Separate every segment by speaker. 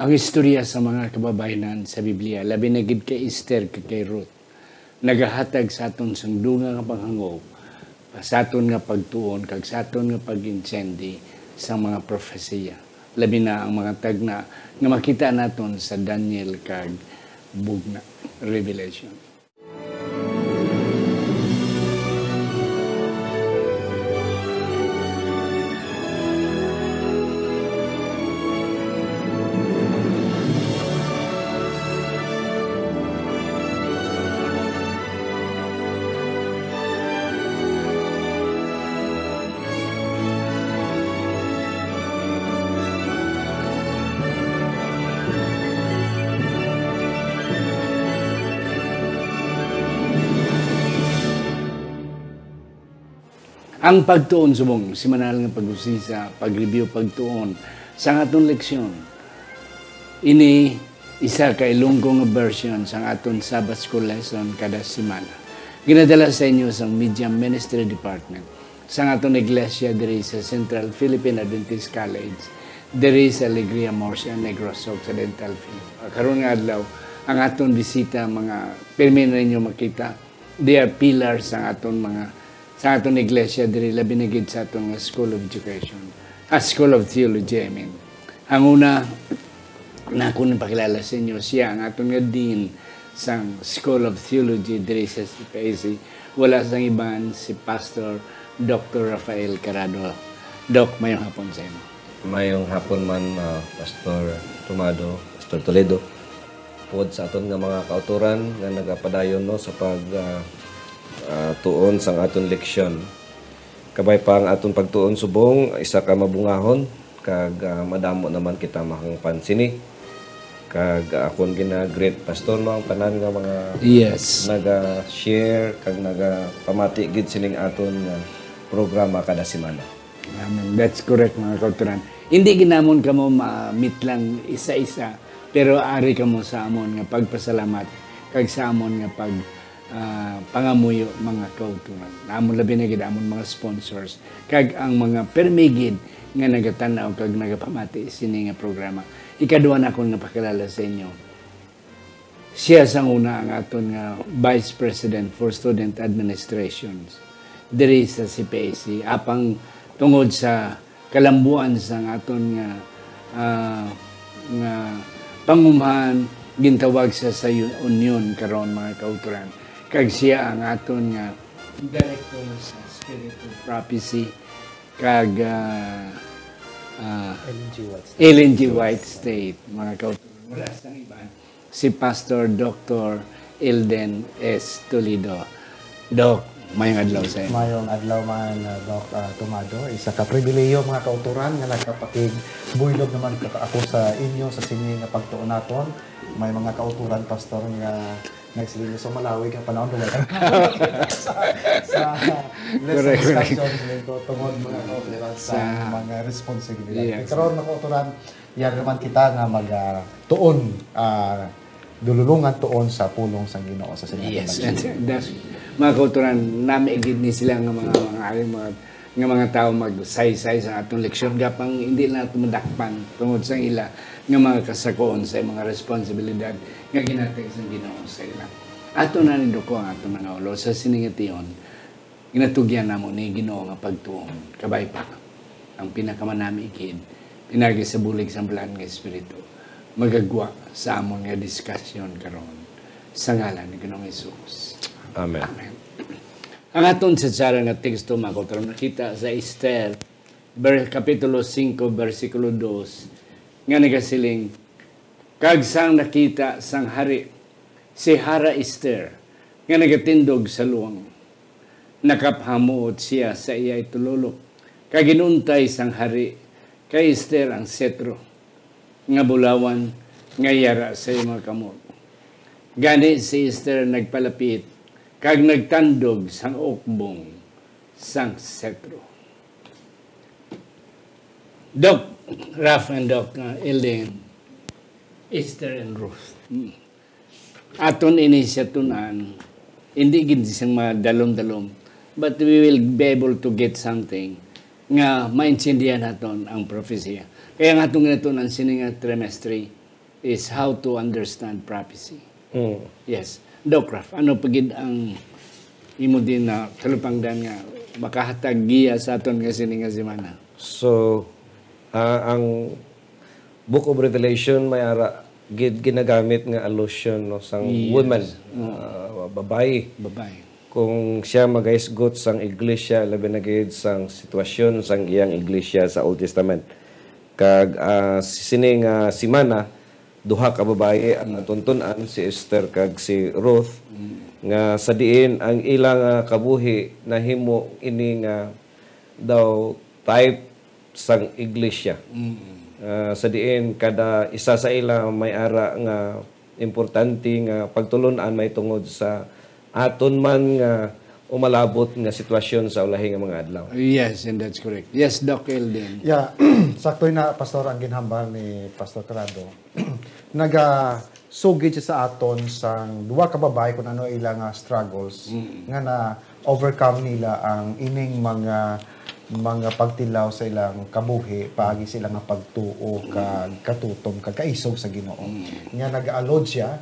Speaker 1: Ang istorya sa mga kababayanan sa Biblia, labi na gid kay Esther kay Ruth, nagahatag sa aton sang dunga nga panghangop, sa aton nga pagtuon, kag sa aton nga pag-insendi sa mga profesiya. Labi na ang mga tagna nga makita naton sa Daniel kag Bugna, Revelation. Ang pagtuon subong, simanal nga pag-usisa, pag-review, pagtuon sa aton leksyon. Ini isa ka ilunggong version sa aton Sabbath School lesson kada semana. Ginadala sa inyo sa Media Ministry Department sa aton iglesia diri sa Central Philippine Adventist College diri sa Alegria Murcia, Negros Occidental Philippines. Karon nga adlaw ang aton bisita mga pirmi na ninyo makita, they are pillars sa aton sa aton iglesia diri labi na gid sa aton School of Education, School of Theology, I mean. Ang una na ako pakilala sa inyo, siya ang aton nga dean sa School of Theology diri sa CPAC. Wala sang iban si Pastor Dr. Rafael Carado. Doc, mayong hapon sa inyo.
Speaker 2: Mayong hapon man, Pastor Tomado, Pastor Toledo. Puod sa aton nga mga kauturan nga nagapadayon no sa pag tuon sang aton leksyon. Kabay pa ang aton pagtuon subong, isa ka mabungahon, kag madamo naman kita makang pansini. Kag akon gina-great pastor no ang tanan nga mga naga-share kag naga-pamati gid sining aton programa kada semana.
Speaker 1: Amen. That's correct mga kauturan. Hindi ginamon kamo ma-meet lang isa-isa, pero ari kamo sa amon nga pagpasalamat kag sa amon nga pangamuyo mga kauturan. Amon labi na gid amon mga sponsors kag ang mga permigid nga nagatanaw kag nagapamati sini nga programa. Ikaduha na akong napakilala sa inyo. Siya sang una ang aton nga Vice President for Student Administrations diri sa CPAC apang tungod sa kalambuan sang aton nga pangumhan gintawag sa union karon mga kauturan. Kag siya ang aton nga director sa Spiritual Prophecy kag Ellen G. White State, mga kauturan. Wala sang iban si Pastor Dr. Elden S. Toledo. Doc, mayong adlaw sa inyo.
Speaker 3: Mayong adlaw man, Doc Tomado. Isa ka pribileyo mga kauturan nga nagkapatid. Buylog naman ako sa inyo sa sini nga pagtuon naton. May mga kauturan, Pastor, nga nagsilinyo sa Malawi ka panahon doon sa lesson discussions nito tungod mga kauturan sa mga responsibilidad. Karon mga kauturan, yan naman kita nga mag-tuon, dululungan tuon sa pulong sa Ginoo sa sinatang.
Speaker 1: Yes, that's mga kauturan, nami-igid ni sila nga mga tao mag-say-say sa atong leksyon gapang hindi na tumadakpan tungod sa ila nga mga kasakoon sa mga responsibilidad nga ginatag sa Ginoo sa ila. Ato na nindo ko ang ato mga ulo sa siningation ginatugyan namo ni Ginoo nga pagtuon kabay pa ang pinakamanami ikid pinagi sa bulig sa bulan nga espiritu magagwa sa amon nga diskusyon karon sa ngalan ni Ginoong Hesus.
Speaker 2: Amen.
Speaker 1: Amen. Ang aton sa tsara nga teksto mga kauturan nakita sa Esther kapitulo 5 versikulo 2 nga nagasiling kag sang nakita sang hari si Hara Esther nga nagatindog sa luwang nakaphamuot siya sa iyay tululok kag ginuntay sang hari kay Esther ang setro nga bulawan nga yara sa mga kamot. Gani si Esther nagpalapit kag nagtandog sang ukbong sang setro. Doc Raf and Doc Ellen, Esther and Ruth. Aton ini siya tunan, hindi gid siyang madalom-dalom, but we will be able to get something nga maintindihan naton ang propesya. Kaya nga itong natunan sining trimestry, is how to understand prophecy.
Speaker 2: Mm.
Speaker 1: Yes. Doc Raf, ano pagid ang imo din na kalupangdan nga makahatag giya sa aton nga sini nga semana?
Speaker 2: So, ang Book of Revelation may ara ginagamit nga allusion no sang woman, babae.
Speaker 1: Babae.
Speaker 2: Kung siya magaisgot sang iglesia, labi na gayud sang sitwasyon sang iyang iglesia sa Old Testament. Kag sining simana, duha ka babae ang tuntunan, si Esther kag si Ruth, nga sa diin ang ilang kabuhi nahimo ini nga daw type sang iglesia. Sa diin kada isa sa ila may ara nga importante nga pagtulunan may tungod sa aton man nga umalabot nga sitwasyon sa ulahi nga mga adlaw.
Speaker 1: Yes, and that's correct. Yes, Doc Eldin.
Speaker 3: Yeah, sakto na Pastor ang ginhambal ni Pastor Corrado. Naga-sugid siya sa aton sang duwa ka babae kung ano ilang struggles nga na overcome nila ang ining mga pagtilaw sa ilang kabuhi paagi sila nga pagtuo kag katutom kag kaisog sa Ginoo. Nga nag-alod siya,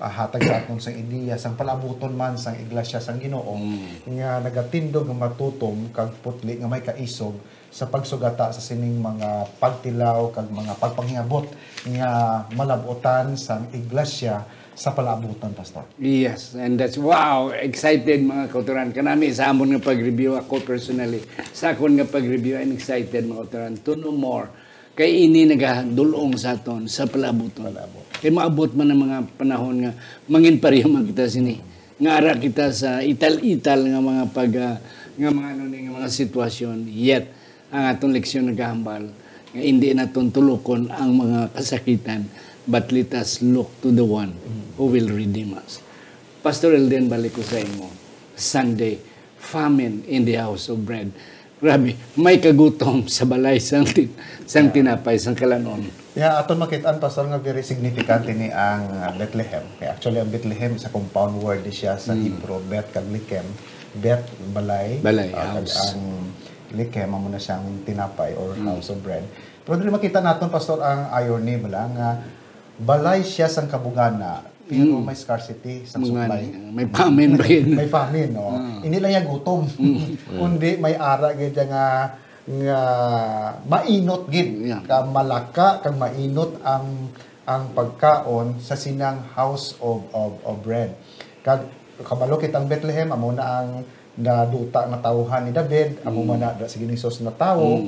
Speaker 3: hatag sa aton sang ideya sang palabuton man sang iglesia sang Ginoo nga nagatindog nga matutom kag putli nga may kaisog sa pagsugata sa sining mga pagtilaw kag mga pagpanghingabot nga malabutan sang iglesia sa palabuton, Pastor.
Speaker 1: Yes, and that's wow, excited mga kauturan. Kanami sa amon nga pag-review ako personally. Sa akon nga pag-review, I'm excited mga kauturan to know more. Kay ini nagadulong sa aton sa palabuton. Kay maabot man ang mga panahon nga mangin pareho man kita sini. Nga ara kita sa ital-ital nga mga nga mga nga mga sitwasyon. Yet ang aton leksyon nagahambal nga hindi naton tulokon ang mga kasakitan, but let us look to the one who will redeem us. Pastor Elden, balik ko sa imo. Sunday, famine in the house of bread. Grabe, may kagutom sa balay sang tinapay, sang kalanon.
Speaker 3: Yeah, aton makitaan, Pastor, nga very significant ni ang Bethlehem. Kaya actually, ang Bethlehem sa compound word siya sa Hebrew, Bet kag Likem. Bet, balay.
Speaker 1: Balay, house.
Speaker 3: Ang Likem, amo na siyang tinapay or house of bread. Pero dili makita naton, Pastor, ang irony nga balay siya sang kabugana, pero may scarcity sa supply.
Speaker 1: May famine ba yun?
Speaker 3: May famine, no? Hindi lang yung gutom. Kundi may ara gid nga mainot gid.
Speaker 1: Yeah.
Speaker 3: Ka malaka kag mainot ang pagkaon sa sinang house of bread. Kag kabalo kitang Bethlehem amo na ang naduta nga tawhan ni David, amo man na sa Ginisos na tawo.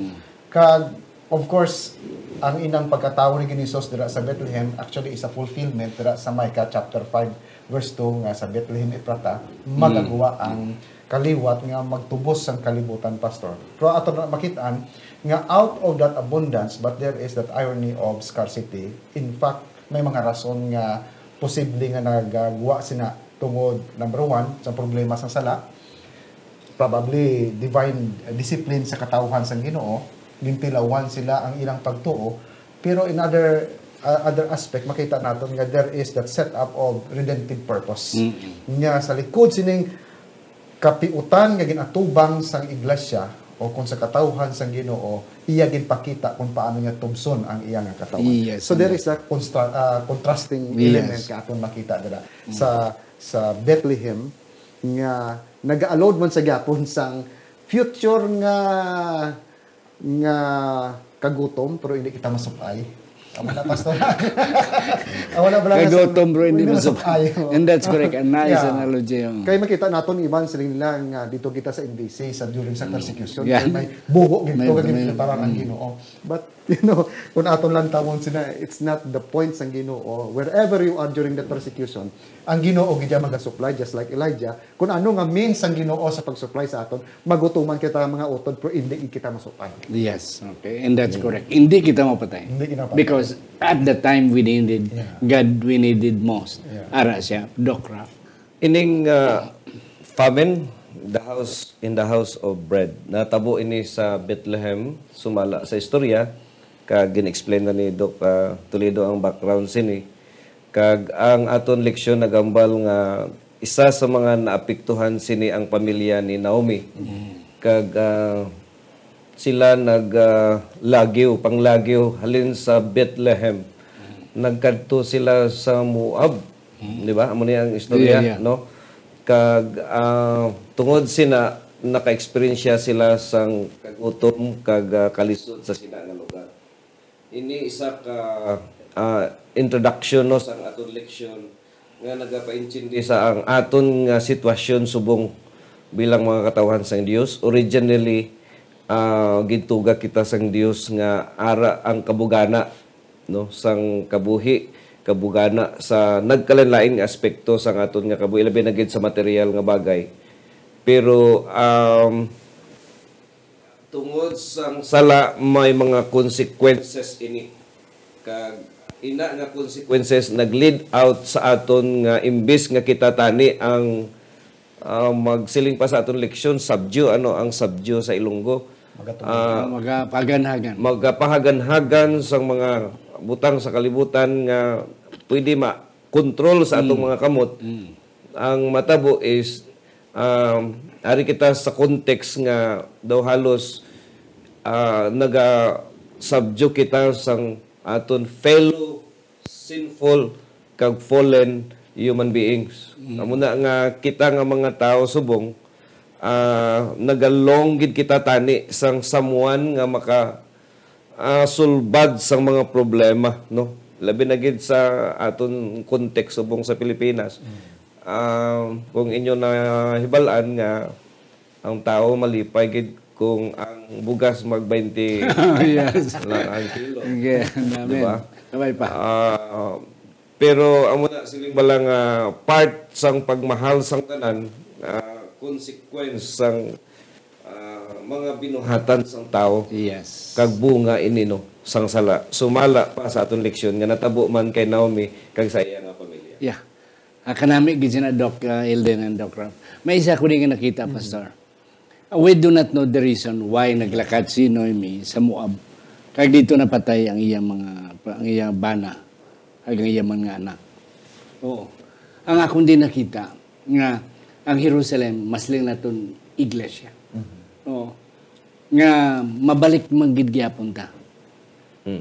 Speaker 3: Kag of course, ang inang pagkatawo ni Ginisos dira sa Bethlehem actually is a fulfillment dira sa Micah chapter 5 verse 2 nga sa Bethlehem Ephrata magagawa ang kaliwat nga magtubos sang kalibutan, Pastor. Pero ato na makitaan nga out of that abundance but there is that irony of scarcity. In fact, may mga rason nga posible nga nagagawa sina tungod number 1 sa problema sa sala, probably divine discipline sa katawhan sang Ginoo, gintilawan sila ang ilang pagtuo, pero in other aspect makita naton nga there is that setup of redemptive purpose nya sa likod sining kapiutan nga ginatubang sang iglesia o kung sa katawhan sang Ginoo iya ginpakita kung paano niya tubson ang iya nga katawhan.
Speaker 1: Yes,
Speaker 3: So there is a contrasting element ka aton makita dira sa Bethlehem nga nag-allowed man sa gyapon sang future nga kagutom pero hindi kita masupay. Wala, Pastor. Wala ba lang
Speaker 1: Kagutom bro, hindi masupay. And that's correct. A nice analogy.
Speaker 3: Kaya makita naton iban sila nila nga dito kita sa NBC sa during sa persecution.
Speaker 1: Yeah.
Speaker 3: Kaya may buho gito
Speaker 1: May-
Speaker 3: parang ang Ginoo. But kung aton lang tawon sila, it's not the point sang Ginoo. Wherever you are during the persecution, ang Ginoo gidya mag-supply just like Elijah. Kung ano nga means sang Ginoo sa pag-supply sa aton, magutuman kita mga utod pero hindi kita masupay.
Speaker 1: Yes, okay. And that's correct. Hindi kita mapatay.
Speaker 3: Hindi kita mapatay.
Speaker 1: Because at the time we needed God, we needed most.
Speaker 3: Yeah.
Speaker 1: Ara siya, Doc Raf.
Speaker 2: Ining famine in the house of bread. Natabo ini sa Bethlehem, sumala sa istorya kag gin-explain na ni Doc Toledo ang background sini. Kag ang aton leksyon nagambal nga isa sa mga naapektuhan sini ang pamilya ni Naomi. Kag sila panglagyo halin sa Bethlehem nagkadto sila sa Moab, di ba? Amo niya ang istorya,
Speaker 1: Yeah.
Speaker 2: no? Kag tungod sina naka-experience sila sang kagutom kag kalisod sa sila nga lugar. Ini isa ka introduction no sa aton leksyon nga nagapaintindi sa ang aton nga sitwasyon subong bilang mga katawhan sang Dios. Originally gintuga kita sang Dios nga ara ang kabugana no sang kabuhi, kabugana sa nagkalanlaing aspekto sang aton nga kabuhi labi na gid sa material nga bagay. Pero tungod sang sala may mga consequences ini. Kag ina nga consequences nag-lead out sa aton nga imbis nga kita tani ang magsiling pa sa aton leksyon subdue ang subdue sa Ilonggo.
Speaker 1: Magapaganhagan.
Speaker 2: Magapahagan-hagan sang mga butang sa kalibutan nga pwede ma-control sa atong mga kamot. Ang matabo is ari kita sa context nga daw halos naga-subdue kita sang aton fellow sinful kag fallen human beings. Amo na nga kita nga mga tao subong nagalong gid kita tani sang someone nga maka sulbad sang mga problema, no? Labi na gid sa aton context subong sa Pilipinas. Kung inyo na hibalaan nga ang tao malipay gid kung ang bugas mag 20
Speaker 1: Yes.
Speaker 2: lang ang kilo.
Speaker 1: Okay, namin.
Speaker 2: Diba?
Speaker 1: Sabay pa.
Speaker 2: Pero amo na siling balang part sang pagmahal sang tanan, consequence sang mga binuhatan sang tao.
Speaker 1: Yes.
Speaker 2: Kag bunga ini no sang sala. Sumala pa sa aton leksyon nga natabo man kay Naomi kag sa iya nga pamilya.
Speaker 1: Yeah. Kanami gid na Doc Elden and Doc Ralph. May isa ko din nga nakita, Pastor. We do not know the reason why naglakad si Noemi sa Moab. Kag dito napatay ang iyang bana, ang iyang mga anak. Oo. Ang akong din nakita nga ang Jerusalem masling naton iglesia. Oo. Nga mabalik manggid gyapon ta.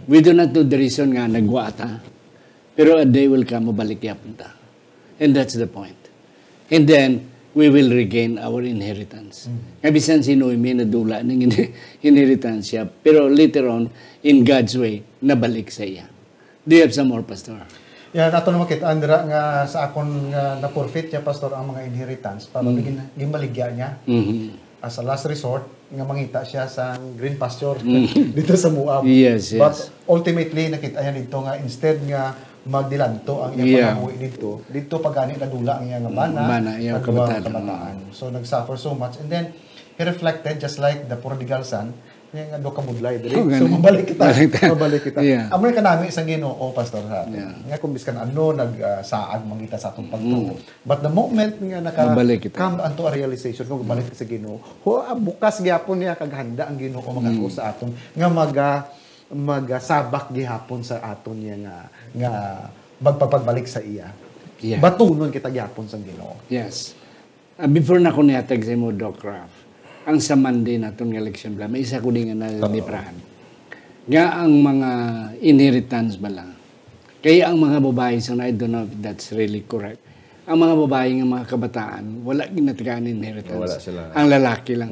Speaker 1: We do not know the reason nga nagwa ta. Pero a day will come mabalik gyapon ta. And that's the point. And then, we will regain our inheritance. Kabisan si Noemi nadula ng inheritance siya. Pero later on, in God's way, nabalik sa iya. Do you have some more, Pastor?
Speaker 3: Yeah, nato na makita Andra nga sa akon nga na-forfeit niya pastor ang mga inheritance para gimaligya niya. As a last resort nga mangita siya sa green pasture dito sa Moab.
Speaker 1: Yes, yes.
Speaker 3: But ultimately nakita niya dito nga instead nga magdilanto ang iyang panabuhi dito pagani nadula ang iyang bana,
Speaker 1: iyang
Speaker 3: kabataan. So nag-suffer so much and then he reflected just like the prodigal son nga do kamudlay diri. So mabalik kita.
Speaker 1: Yeah.
Speaker 3: Amo ka nami isang Ginoo pastor ha. Nga kung biskan ano nagsaad mangita sa atong pagtuo. But the moment nga come unto a realization kung balik sa Ginoo, bukas gyapon niya kag handa ang Ginoo magako sa aton nga magasabak gihapon sa aton niya nga magpapagbalik sa iya.
Speaker 1: Yeah.
Speaker 3: Batunon kita gyapon sa Ginoo.
Speaker 1: Yes. Before na ko nihatag sa mo, Doc Ralph, ang sa Monday na itong election bala, may isa ko din nga naliprahan. Nga ang mga inheritance bala. Kaya ang mga babae, so I don't know if that's really correct. Ang mga babae ng mga kabataan, wala ginatagaan inheritance.
Speaker 2: Wala sila.
Speaker 1: Ang lalaki lang.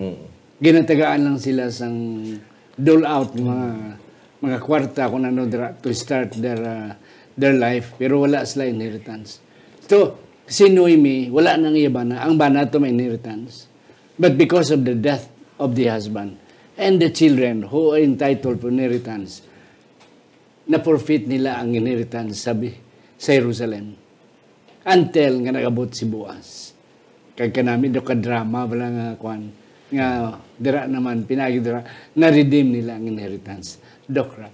Speaker 1: Ginatagaan lang sila sang dole out mga kwarta kung ano to start their life. Pero wala sila inheritance. So, si Noemi, wala nang iya bana. Ang bana to may inheritance. But because of the death of the husband and the children who are entitled for inheritance, na-forfeit nila ang inheritance sa Jerusalem. Until nga nagabot si Boaz. Kaya kanami do ka drama wala nga kwan nga dira naman pinagidira na-redeem nila ang inheritance. Dokra.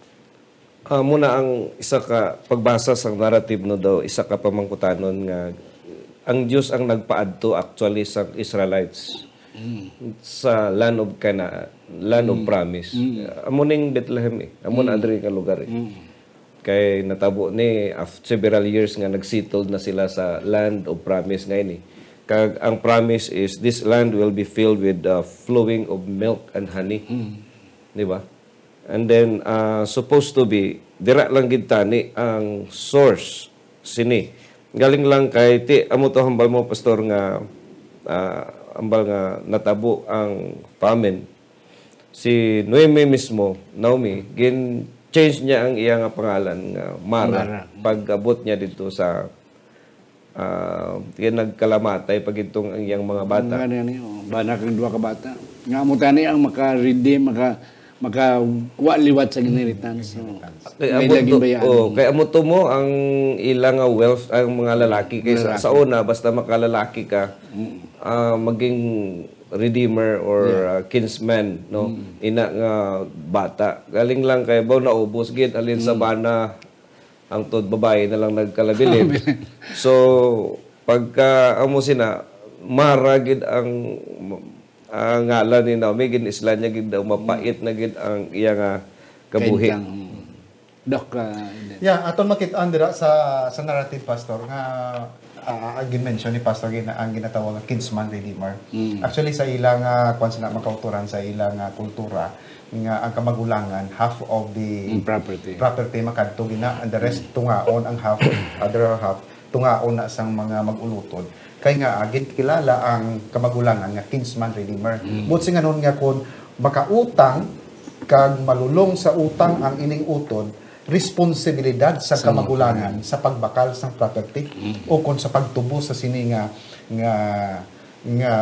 Speaker 2: Muna ang isa ka pagbasa sa narrative no daw isa ka pamangkutanon nga ang Dios ang nagpaadto actually sa Israelites sa land of Canaan, land of promise. Amo ning Bethlehem amo na adri ka lugar kay natabo ni after several years nga nagsettled na sila sa land of promise ngayon kag ang promise is this land will be filled with flowing of milk and honey. Di ba? And then supposed to be dira lang gid tani ang source sini. Galing lang kay ti amo to hambal mo pastor nga ambal nga natabo ang famine. Si Noemi mismo, Naomi, change niya ang iya nga pangalan nga Mara. Pag-abot niya dito sa nagkalamatay pag itong ang iyang mga bata.
Speaker 1: Banak ang duha ka bata. Nga mo tani ang maka-redeem, makakuha liwat sa inheritance.
Speaker 2: Kay amuto mo ang ilang wealth ang mga lalaki kay sa una basta makalalaki ka maging redeemer or kinsman no ina nga bata galing lang kay baw naubos gid alin sa bana ang tod babae na lang nagkalabilin. So pagka amo sina maragid ang ngalan ni Naomi gid isla niya gid daw mapait na gid ang iya nga kabuhi.
Speaker 1: Dok
Speaker 3: aton makit-an dira sa narrative pastor nga mention ni pastor ang ginatawag nga kinsman redeemer. Actually sa ilang kung sila makauturan sa ilang kultura nga ang kamagulangan half of the property makadto gina and the rest tungaon ang other half tungaon na sang mga mag-ulutod kay nga agid kilala ang kamagulangan nga kinsman redeemer. But singanon nga kun makautang kag malulong sa utang ang ining utod responsibilidad sa kamagulangan sa pagbakal sa property o kung sa pagtubo sa sini nga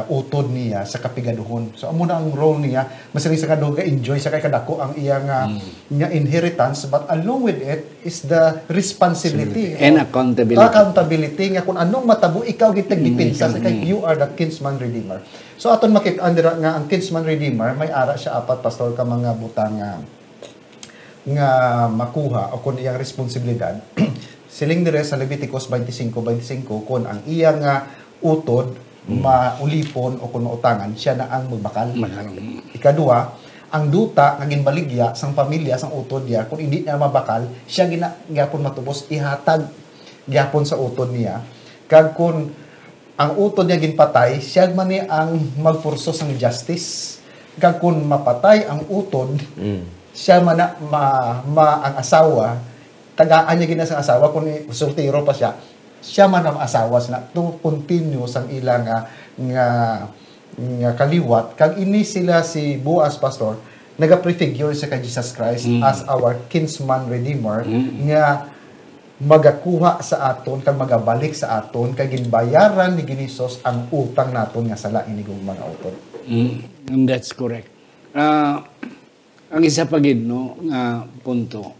Speaker 3: utod niya sa kapigaduhon. So amo na ang role niya masaling sa kaduga enjoy sa kay kadako ang iya nga inheritance but along with it is the responsibility
Speaker 1: and accountability
Speaker 3: nga kung anong matabo ikaw gid tagdipinsa sa kay you are the kinsman redeemer. So aton makit-an dira nga ang kinsman redeemer may ara siya apat pastor ka mga butang nga makuha o kung iyang responsibilidad siling dire sa Leviticus 25:25 kung ang iyang utod maulipon o kung mautangan siya na ang magbakal. Ikaduha, ang duta nga ginbaligya sang pamilya sang utod niya kung hindi niya mabakal siya gyapon matubos ihatag gyapon sa utod niya kag kung ang utod niya ginpatay siya man ni ang magpurso sang justice kag kung mapatay ang utod siya man ang asawa tagaan niya gina sa asawa kung soltero pa siya man ang asawa na to continue sang ilang nga kaliwat kag ini sila si Boaz pastor naga-prefigure sa kay Jesus Christ as our kinsman redeemer nga magakuha sa aton kag magabalik sa aton kag ginbayaran ni Ginisos ang utang naton nga sala inigong mga utod.
Speaker 1: And that's correct. Ang isa pa gid no nga punto.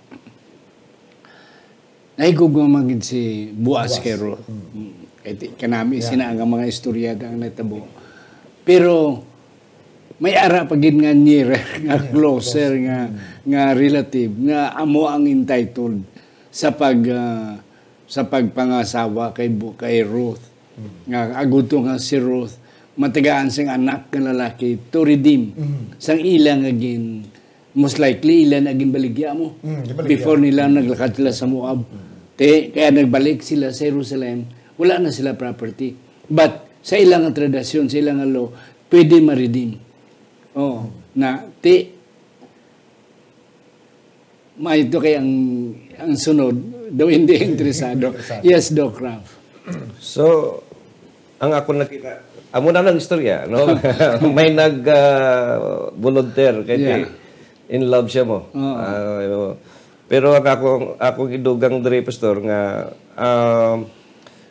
Speaker 1: Naigugmamagid si Boaz kay Ruth. Kanami sina ang mga istoryada ang natabo. Pero may ara pa gid nga near nga closer nga relative nga amo ang entitled sa pagpangasawa kay Ruth. Nga aguto nga si Ruth matagaan sing anak nga lalaki to redeem sang ilang again most likely ilan aging baligya mo before nila naglakad sila sa Moab. Kaya nagbalik sila sa Jerusalem, wala na sila property. But sa ilang tradisyon, sa ilang law, pwede ma-redeem. Ito kay ang sunod, daw hindi interesado. Yes, Doc Ralph.
Speaker 2: So, ang ako nakita, amo na lang istorya, no? May volunteer kay in love siya mo. Pero ako gidugang diri pastor nga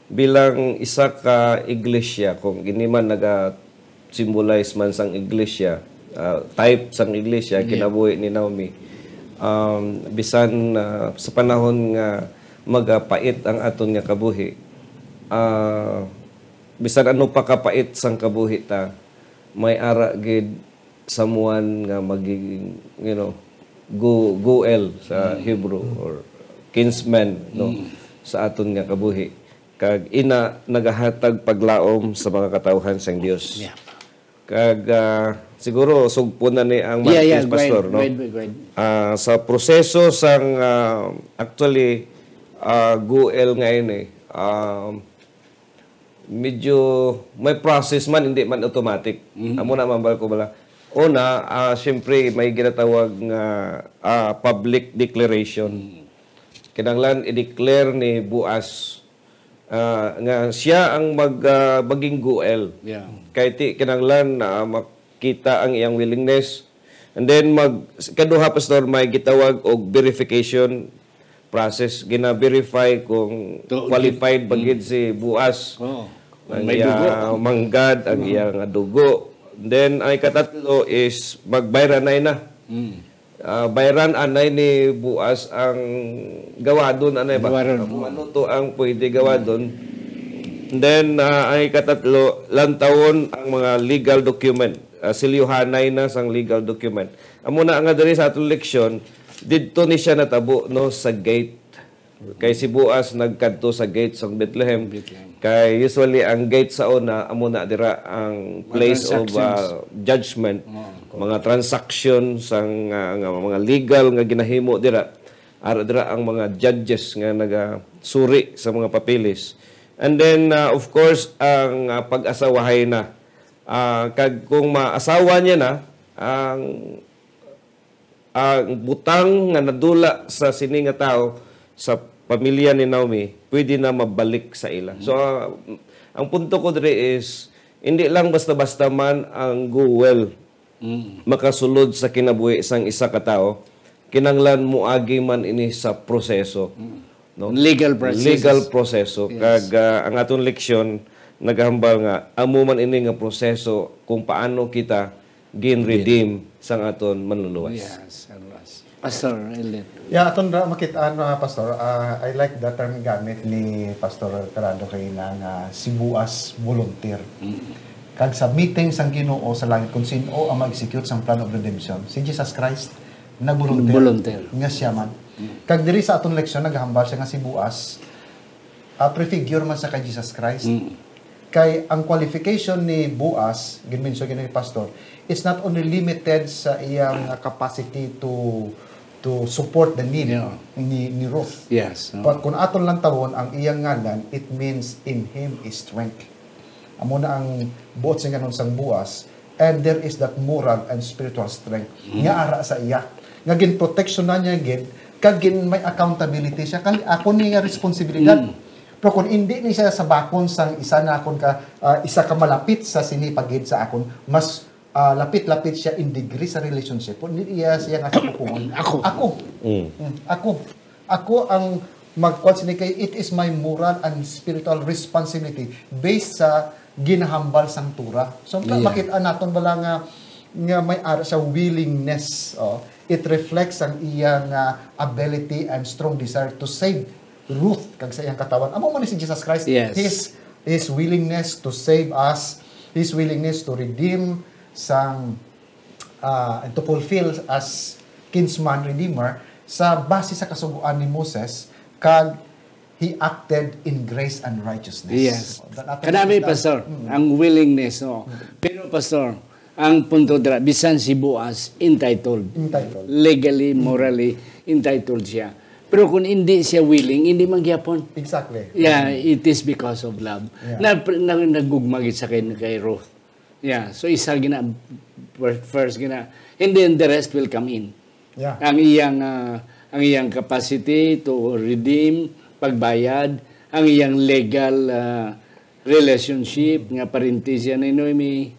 Speaker 2: bilang isa ka iglesia kung giniman naga-symbolize man sang iglesia, type sang iglesia kinabuhi ni Naomi. Bisan sa panahon nga magapait ang aton nga kabuhi. Bisan ano pa kapait sang kabuhi ta, may ara gid someone nga magiging goel sa Hebrew or kinsman sa aton nga kabuhi kag ina nagahatag paglaom sa mga katawhan sang Dios. Kag siguro sugpon na ni ang Martin pastor no. Sa proseso sang actually goel ngayon medyo may process man hindi man automatic. Amo na mambal ko bala. Una, siyempre may ginatawag nga public declaration. kinahanglan i-declare ni Boaz nga siya ang maging guel.
Speaker 1: Yeah.
Speaker 2: Kay ti kinahanglan na makita ang iyang willingness. And then kaduha pastor may gitawag og verification process, gina-verify kung qualified bagid si Boaz.
Speaker 1: Oh.
Speaker 2: Ang
Speaker 1: May dugo.
Speaker 2: manggad, ang iyang dugo. Then ay katatlo is magbayran na. Bayran anay ni Boaz ang gawa doon anay ba?
Speaker 1: Gawaron.
Speaker 2: Kung ano to ang pwede gawa doon. And then ay katatlo lantawon ang mga legal document. Silyuhanay na sang legal document. Amo na nga diri sa atong leksyon didto ni siya natabo no sa gate. Kay si Boaz nagkadto sa gate sa Bethlehem. Kay usually ang gate sa una amo na dira ang place of judgment, mga transaction sang mga legal nga ginahimo dira. Ara dira ang mga judges nga nagasuri sa mga papeles. And then of course ang pag-asawahay na kag kung maasawa niya na ang butang nga nadula sa sini nga tao sa pamilya ni Naomi, pwede na mabalik sa ila. So, ang punto ko diri is, hindi lang basta-basta man ang guwel makasulod sa kinabuhi sang isa ka tao, kinanglan mo agi man ini sa proseso. No?
Speaker 1: Legal process.
Speaker 2: Legal proseso. Yes. Kag ang atong leksyon, naghambal nga, amo man ini nga proseso kung paano kita gin-redeem sang aton manluluwas.
Speaker 1: Yes, Pastor Elliot.
Speaker 3: Yeah, aton ra makita Pastor, I like the term gamit ni Pastor Tarado kay nga si Boaz volunteer. Kag sa meeting sang Ginoo sa langit kung sino ang mag-execute sang plan of redemption, si Jesus Christ nag-volunteer nga siya man. Kag diri sa aton leksyon naghambal siya nga si Boaz prefigure man sa kay Jesus Christ. Kay ang qualification ni Boaz, ginmention ni Pastor, it's not only limited sa iyang capacity to support the need ni Ruth.
Speaker 1: Yes.
Speaker 3: But kung aton lang tawon ang iyang ngalan, it means in him is strength. Amo na ang buot sa ganon sang Boaz, and there is that moral and spiritual strength nga ara sa iya. Nga gin protection na niya gid, kag gin may accountability siya kang ako ni nga responsibilidad. Pero kung hindi ni siya sa bakon sang isa na akon isa ka malapit sa sinipagid sa akon, mas lapit-lapit siya in degree sa relationship. Hindi siya nga sa pupungon. Ako ang magkuhan sini kay it is my moral and spiritual responsibility based sa ginahambal sang tura. So makita naton bala nga may ara sa willingness. It reflects ang iyang ability and strong desire to save Ruth kag sa iyang katawan. Amo man si Jesus Christ.
Speaker 1: Yes.
Speaker 3: His willingness to save us, his willingness to redeem sang and to fulfill as kinsman redeemer sa base sa kasuguan ni Moses kag he acted in grace and righteousness.
Speaker 1: Yes. Kanami Pastor, ang willingness Pero Pastor, ang punto dira bisan si Boaz entitled. Legally, morally entitled siya. Pero kung hindi siya willing, hindi magyapon.
Speaker 3: Exactly.
Speaker 1: Yeah, it is because of love. Yeah. Nagugmagit sa kay Ruth. Yeah, so isa first and then the rest will come in.
Speaker 3: Yeah.
Speaker 1: Ang iyang capacity to redeem, pagbayad, ang iyang legal relationship nga parentisya ni Noemi.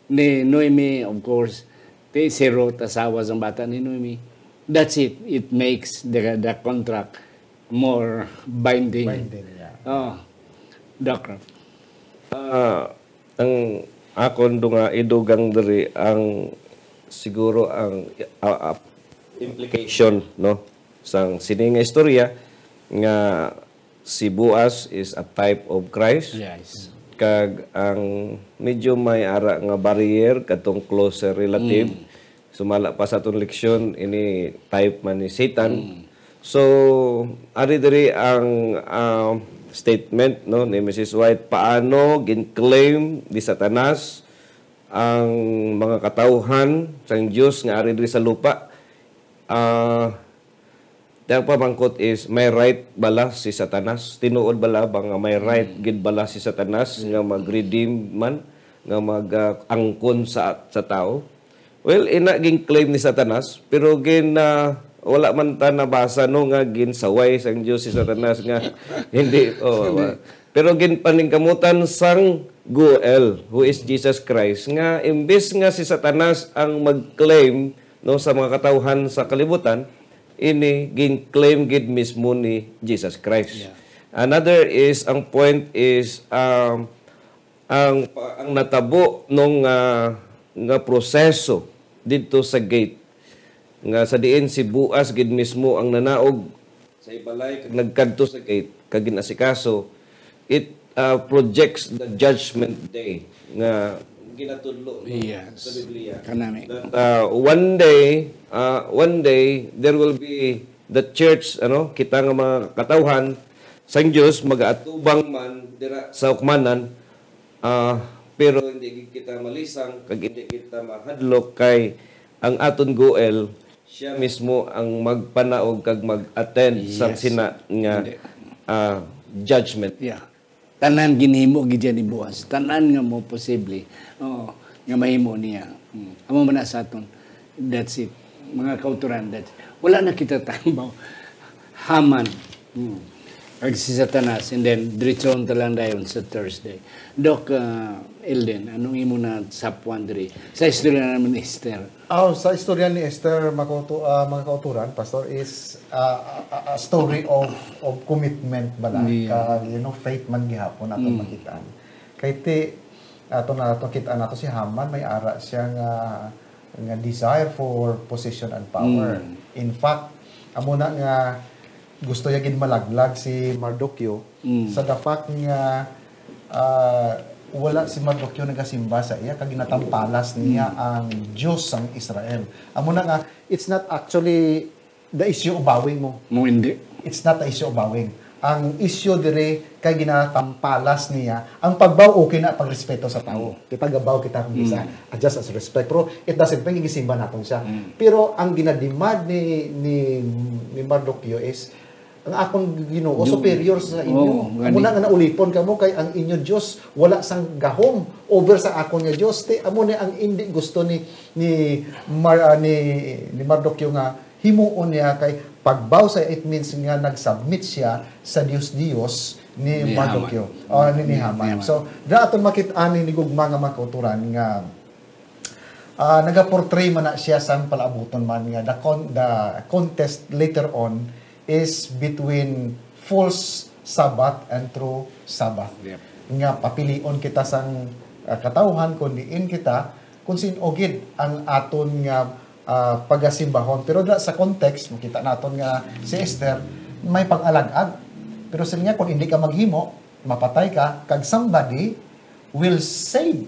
Speaker 1: Ni Noemi, of course, si Ruth, asawa ng bata ni Noemi. That's it. It makes the contract more binding. Doctor.
Speaker 2: Ang akon nga idugang diri ang siguro ang implication sang sining nga istorya nga si Boaz is a type of Christ.
Speaker 1: Yes.
Speaker 2: Kag ang medyo may ara nga barrier katong closer relative. Sumala pa sa atong leksyon ini type man ni Satan. So ari diri ang statement ni Mrs. White paano gin-claim ni Satanas ang mga katawhan sang Dios nga ari diri sa lupa. Ang pamangkot is may right bala si Satanas, tinuod bala ba nga may right gid bala si Satanas nga mag-redeem man, nga mag-angkon sa tao. Well, ina ging claim ni Satanas pero wala man ta nabasa no nga ginsaway sang Dios si Satanas nga hindi pero ginpaningkamutan sang Goel who is Jesus Christ nga imbes nga si Satanas ang mag-claim no sa mga katawhan sa kalibutan, ini gin-claim gid mismo ni Jesus Christ.
Speaker 1: Yeah.
Speaker 2: Another is ang point is ang natabo nung nga proseso dito sa gate nga sa diin si buas gid mismo ang nanaog sa ibalay kag nagkadto sa gate kag ginasikaso, it projects the judgment day nga ginatudlo sa Biblia.
Speaker 1: Kanami.
Speaker 2: That one day there will be the church kita nga mga katawhan sang Dios magaatubang man dira sa ukmanan, pero hindi kita malisang kag hindi kita mahadlok kay ang aton Goel siya mismo ang magpanaog kag mag-attend sa sina nga judgment.
Speaker 1: Yeah. Tanan ginhimo gid ni buwas. Tanan nga mo posible. Nga mahimo niya. Amo man na sa aton. That's it. Mga kauturan, wala na kita tambaw. Haman. Kag si Satanas, and then diretson talang dayon sa Thursday. Doc Elden, anong imo na sapwan diri sa istorya naman ni Esther?
Speaker 3: Sa istorya ni Esther, mga kauturan, Pastor, is a story of commitment bala. Faith man gihapon aton makitaan. Kay ti ato kita nato si Haman, may ara siya nga desire for position and power. In fact, amo na nga gusto niya gid malaglag si Mardochyo sa the fact nga wala si Mardochyo nagasimba sa iya kag ginatampalas niya ang Diyos sang Israel. Amo na nga it's not actually the issue of bowing mo.
Speaker 1: Hindi.
Speaker 3: It's not the issue of bowing. Ang issue dire kay ginatampalas niya ang pagbaw okay na pagrespeto sa tao. Kay pagbaw kita kung isa adjust as respect, pero it doesn't mean gisimba naton siya. Pero ang ginademand ni Mardochyo is ang akong Ginoo superior sa inyo. Amo na nga naulipon kamo kay ang inyo Dios wala sang gahom over sa akon nga Dios. Amo ni ang hindi gusto ni Mardochyo nga himuon niya kay pagbaw sa it means nga nag-submit siya sa Dios ni Mardochyo ni Haman. So da aton makit-ani ni gugma nga makauturan nga naga-portray man na siya sang palabuton man nga the contest later on is between false Sabbath and true Sabbath.
Speaker 1: Yep.
Speaker 3: Nga papilion kita sang katawhan kung diin kita kung sinogid ang aton nga pagasimbahon. Pero sa context, makita naton nga si Esther may pag-alagad. Pero sa niya, kung hindi ka maghimo, mapatay ka, kag somebody will save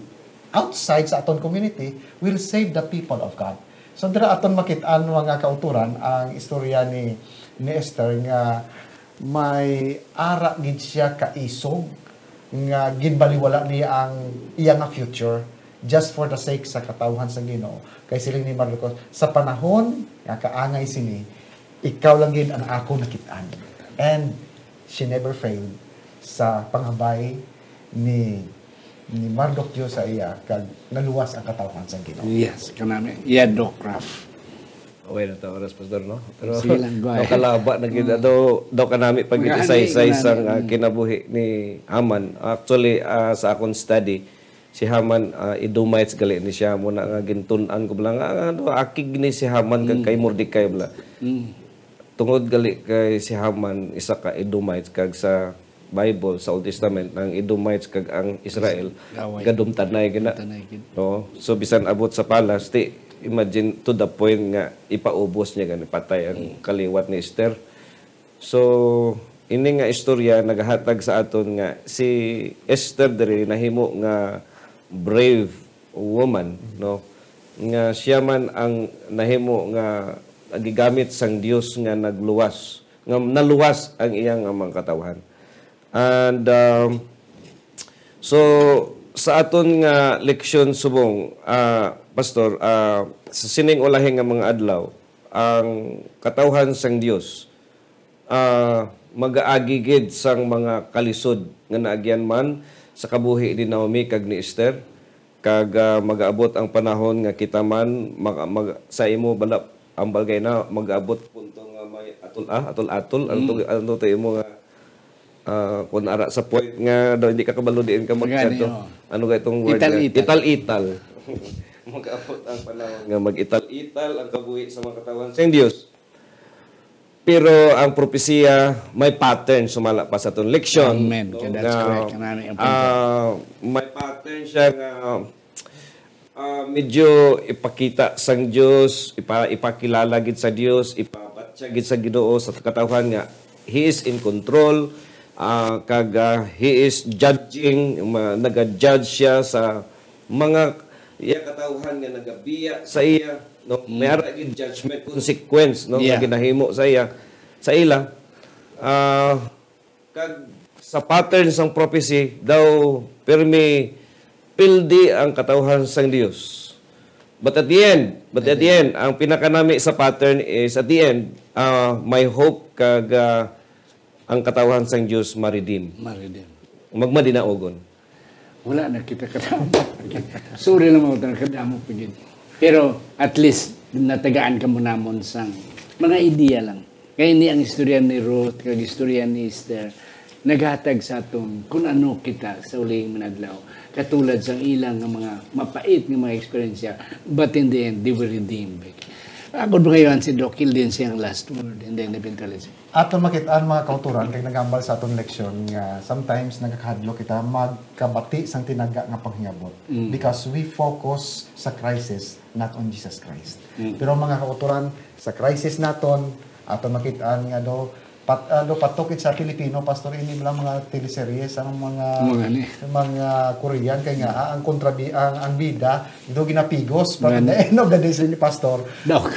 Speaker 3: outside sa aton community, will save the people of God. So dira aton makitaan mga kauturan ang istorya ni Esther nga may ara gid siya kaisog nga ginbaliwala niya ang iya nga future just for the sake sa katawhan sa Ginoo. Kay siling ni Mardochyo sa panahon nga kaangay sini ikaw lang gid ang ako nakitaan. And she never failed sa pangabay ni Mardochyo sa iya kag naluwas ang katawhan sa Ginoo.
Speaker 1: Yes, kanami. Yeah, Doc Raf.
Speaker 2: Okay na oras Pastor no. Pero
Speaker 1: Sige lang, go ahead.
Speaker 2: kalaba na gid daw kanami pag isay-isay sang kinabuhi ni Haman. Actually sa akong study si Haman Edomites gali ni siya mo na nga gintun-an ko bala nga akig ni si Haman kay Mordecai bala. Tungod gali kay si Haman isa ka Edomites kag sa Bible sa Old Testament ang Edomites kag ang Israel gadumtanay gina. No? So bisan abot sa palas imagine to the point nga ipaubos niya gani patay ang kaliwat ni Esther. So ini nga istorya nagahatag sa aton nga si Esther diri nahimo nga brave woman no nga siya man ang nahimo nga gigamit sang Dios nga naluwas ang iyang mga katawhan. And so sa aton nga leksyon subong Pastor, sa sining ulahi nga mga adlaw, ang katawhan sang Dios mag-aagigid sang mga kalisod nga naagyan man sa kabuhi ni Naomi kag ni Esther kag mag-aabot ang panahon nga kita man sa imo balap ang balgay na mag-aabot atol ano to imo nga kung ara sa point nga daw hindi ka kabalo diin ka
Speaker 1: Magani,
Speaker 2: magsadto.
Speaker 1: oo.
Speaker 2: Ano ga itong word?
Speaker 1: Ital-ital.
Speaker 2: Ital-ital. Mag-abot ang panahon nga mag-ital-ital ang kabuhi sa mga katawan sa Dios. Pero ang propesiya may pattern sumala pa sa itong leksyon.
Speaker 1: Amen. That's correct. Kanano yung punto.
Speaker 2: May pattern siya nga medyo ipakita sang Dios, ipakilala gid sa Dios, ipabatya gid sa Ginoo sa katawhan nga He is in control. He is judging, naga-judge siya sa mga iya katawhan nga nagabiya sa iya, no? May ara gid judgment consequence, no?
Speaker 1: Yeah.
Speaker 2: Nga ginahimo sa iya sa ila. Kag sa pattern sang prophecy daw permi pildi ang katawhan sang Dios. But at the end, ang pinakanami sa pattern is at the end, may hope kag ang katawhan sang Dios ma-redeem.
Speaker 1: Maridim.
Speaker 2: Magmadinaogon.
Speaker 1: Wala na kita kadamo. Sorry lang mo na kadamo pagid. Pero at least natagaan ka mo namon sang mga ideya lang. Kaya ni ang istorya ni Ruth, kag istorya ni Esther, naghatag sa aton kung ano kita sa uling manadlaw. Katulad sang ilang nga mga mapait nga mga eksperyensya, but in the end, they were redeemed. Ako ngayon si Doc din siyang last word and then eventually.
Speaker 3: Aton makitaan mga kauturan kay nagambal sa aton leksyon nga sometimes nagakahadlo kita magkabati sang tinaga nga panghingabot because we focus sa crisis not on Jesus Christ. Pero mga kauturan sa crisis naton aton makitaan nga do patukit sa Pilipino pastor ini lang mga teleseries ang mga Korean kay nga ang ang bida do ginapigos but at the end of the day ni pastor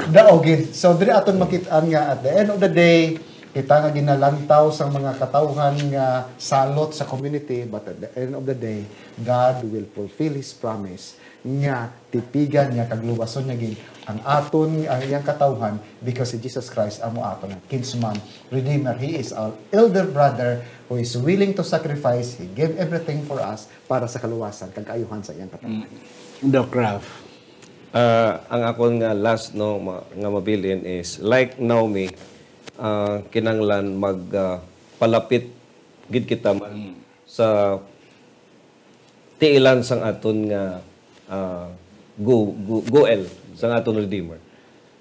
Speaker 3: daogin so diri aton makitaan nga at the end of the day kita nga ginalantaw sa mga katawhan nga salot sa community but at the end of the day God will fulfill His promise nga tipigan niya kagluwason niya gid ang aton ang iyang katawhan because si Jesus Christ amo aton ang kinsman redeemer. He is our elder brother who is willing to sacrifice. He gave everything for us para sa kaluwasan kag kaayuhan sa iyang katawhan.
Speaker 1: Doc Ralph.
Speaker 2: Ang akon nga last no nga mabilin is like Naomi kinanglan palapit gid kita man sa tiilan sang aton nga goel sang aton Redeemer.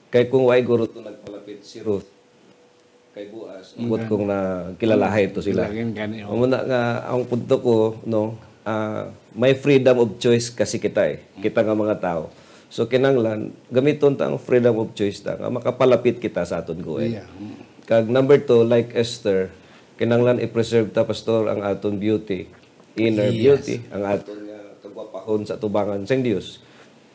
Speaker 2: Kay kung way guro to nagpalapit si Ruth kay Boaz, abot kong na kilalahay to sila. Muna nga ang punto ko no, may freedom of choice kasi kita kita nga mga tao. So kinanglan gamiton ta ang freedom of choice ta nga makapalapit kita sa aton goel. Kag number 2 like Esther, kinanglan i-preserve ta pastor ang aton beauty, inner beauty, ang aton nga kagwapahon sa tubangan sang Dios.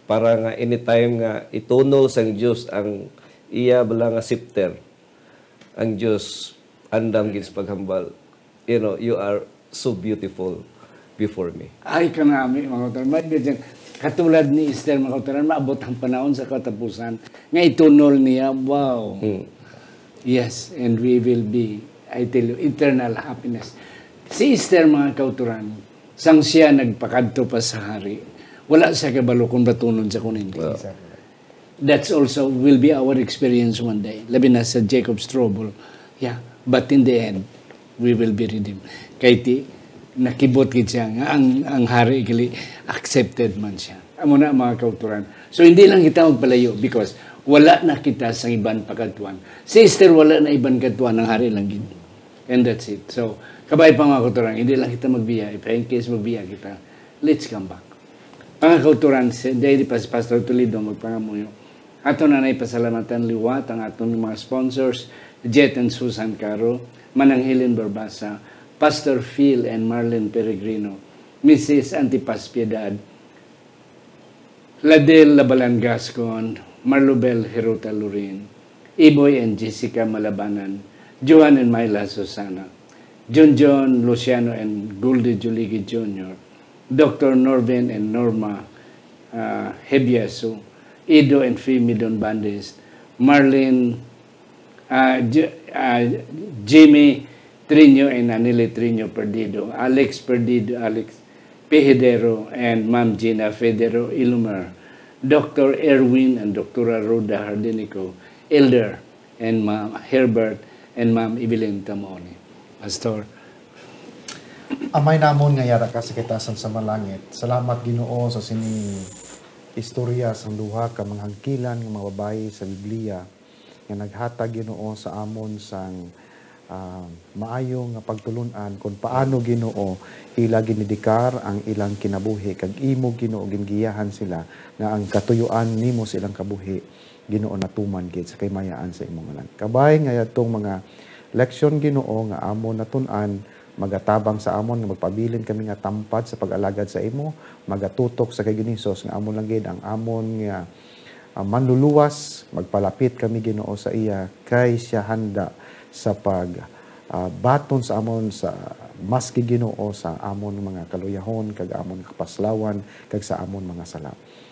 Speaker 2: Para nga anytime nga itunol sang Dios ang iya bala nga scepter ang Dios andam gid paghambal. You know, you are so beautiful before me.
Speaker 1: Ay kanami mga kauturan. Katulad ni Esther mga kauturan, maabot ang panahon sa katapusan nga itunol niya. Wow. Yes, and we will be, I tell you, eternal happiness. Si Esther mga kauturan, sang siya nagpakadto pa sa hari, wala sa kabalo kung batunon sa kung hindi. That's also will be our experience one day. Labi na sa Jacob's trouble. Yeah, but in the end, we will be redeemed. Kaya nakibot gid siya nga ang hari gali accepted man siya. Amo na mga kauturan. So hindi lang kita magpalayo because wala na kita sa iban pagkatuan. Si Esther wala na iban katuan ng hari lang gid. And that's it. So kabay pa mga kauturan, hindi lang kita magbiya. If in case magbiya kita, let's come back. Mga kauturan, dahil pa si Pastor Toledo magpangamuyo. Ato na naipasalamatan liwat ang atong mga sponsors, Jet and Susan Caro, Manang Helen Barbasa, Pastor Phil and Marlene Peregrino, Mrs. Antipas Piedad, Ladel Labalan Gascon, Marlubel Heruta Lurin, Iboy and Jessica Malabanan, Joan and Myla Susana, John Luciano and Goldie Juligi Jr., Dr. Norvin and Norma Hebiasu, Ido and Fimi Don Bandes, Marlene, Jimmy Trino and Anile Trino Perdido, Alex Perdido, Alex Pehedero, and Ma'am Gina Federo Ilumer, Dr. Erwin and Dr. Rhoda Hardinico, Elder, and Ma'am Herbert and Ma'am Evelyn Tamoni. Pastor.
Speaker 3: Amay namon nga yara ka sa kitasan sa malangit. Salamat Ginoo sa sini istorya sa duha ka mga hangkilan nga mga babayi sa Biblia nga naghatag Ginoo sa amon sang maayo nga pagtulunan kung paano Ginoo ila ginidikar ang ilang kinabuhi kag imo Ginoo gingiyahan sila nga ang katuyuan nimo sa ilang kabuhi Ginoo natuman gid sa kaymayaan sa imong ngalan. Kabay nga yatong mga leksyon Ginoo nga amon natun-an magatabang sa amon nga magpabilin kami nga tampad sa pag-alagad sa imo, magatutok sa kay Ginisos nga amon lang gid ang amon nga manluluwas, magpalapit kami Ginoo sa iya kay siya handa sa pag baton sa amon sa maski Ginoo sa amon mga kaluyahon kag amon kapaslawan kag sa amon mga sala.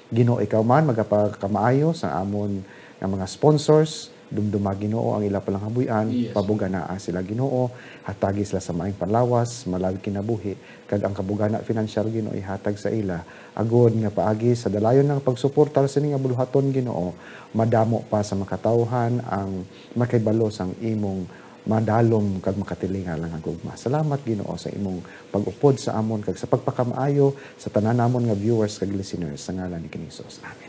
Speaker 3: Ginoo ikaw man magapagkamaayo sa amon nga mga sponsors dumduma Ginoo ang ila palang habuyan pabuganaa sila Ginoo hatagi sila sa maayong panlawas malagi kinabuhi kag ang kabugana financial Ginoo ihatag sa ila agod nga paagi sa dalayon ng pagsuportar sa nga buluhaton Ginoo madamo pa sa makatawhan ang makibalo sang imong madalom kag makatilinga lang ang gugma. Salamat Ginoo sa imong pag-upod sa amon kag sa pagpakamaayo sa tanan namon nga viewers kag listeners sa ngalan ni Ginisos. Amen.